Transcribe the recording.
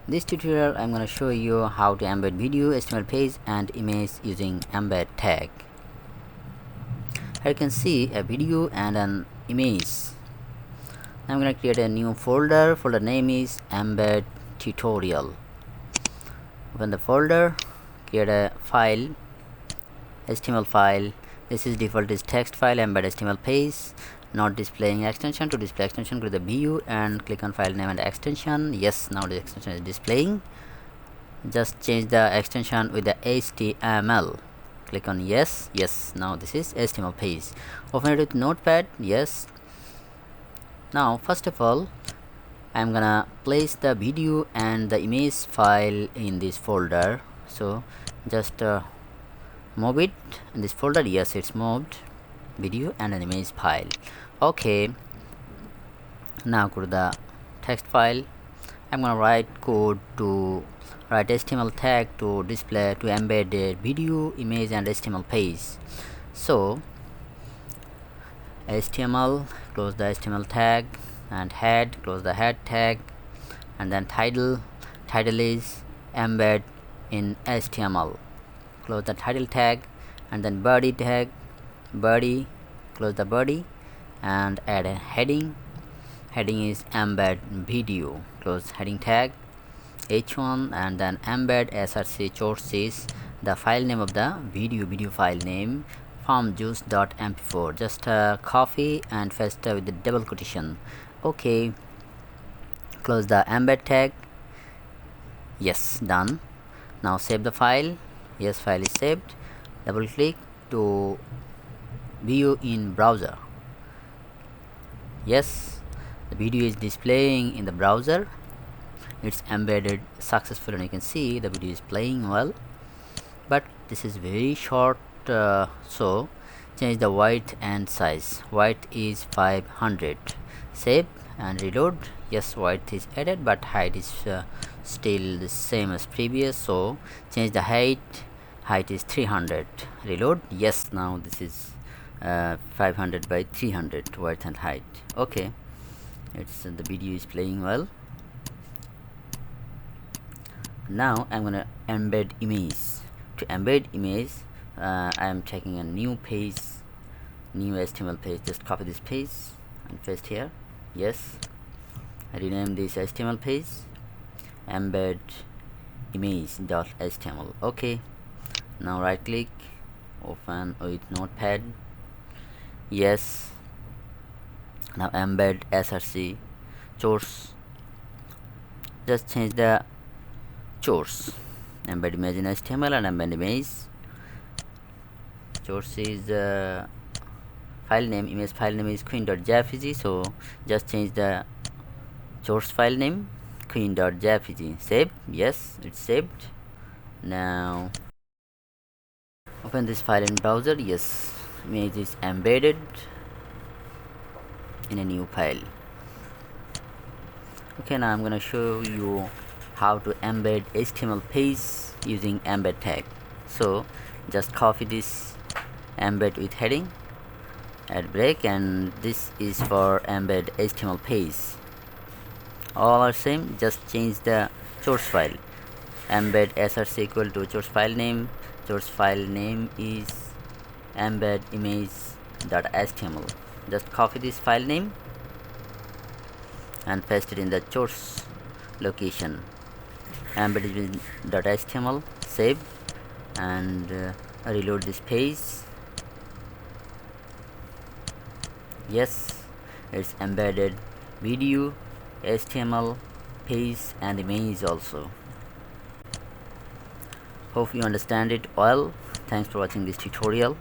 This tutorial I'm going to show you how to embed video, HTML page and image using embed tag. Here you can see a video and an image. I'm going to create a new folder. Folder name is embed tutorial. Open the folder, create a file, HTML file. This is default is text file, embed HTML page, not displaying extension. To display extension, go to the view and click on file name and extension. Yes, now the extension is displaying. Just change the extension with the HTML. Click on yes. Yes, now this is HTML page. Open it with notepad. Yes. Now first of all, I'm gonna place the video and the image file in this folder. So just move it in this folder. Yes, it's moved. Video and an image file. Okay, now go to the text file. I'm gonna write code to write HTML tag to display to embed a video, image and HTML page. So HTML, close the HTML tag, and head, close the head tag, and then title is embed in HTML, close the title tag, and then body tag, body, close the body and add a heading is embed video, close heading tag, h1, and then embed src sources, the file name of the video file name farmjuice.mp4. just copy and paste with the double quotation. Okay, close the embed tag. Yes, done. Now save the file. Yes, file is saved. Double click to view in browser. Yes, the video is displaying in the browser. It's embedded successfully and you can see the video is playing well, but this is very short, so change the width and size. Width is 500. Save and reload. Yes, width is added but height is still the same as previous, so change the height is 300. Reload. Yes, now this is 500 by 300 width and height. Okay, it's the video is playing well. Now I'm gonna embed image. To embed image, I am taking a new page, new HTML page. Just copy this page and paste here. Yes, I rename this HTML page embed image.html. Okay, now right click, open with notepad. Yes, now embed src source. Just change the source, embed image in HTML and embed image. Source is file name, image file name is queen.jpg, so just change the source file name queen.jpg. Save. Yes, it's saved. Now open this file in browser. Yes, image is embedded in a new file. Okay, now I'm gonna show you how to embed HTML page using embed tag. So just copy this embed with heading, add break, and this is for embed HTML page. All are same, just change the source file. Embed src equal to source file name. Source file name is embed image.html. just copy this file name and paste it in the source location. Embed image.html. Save and reload this page. Yes, it's embedded video, HTML page and image also. Hope you understand it well. Thanks for watching this tutorial.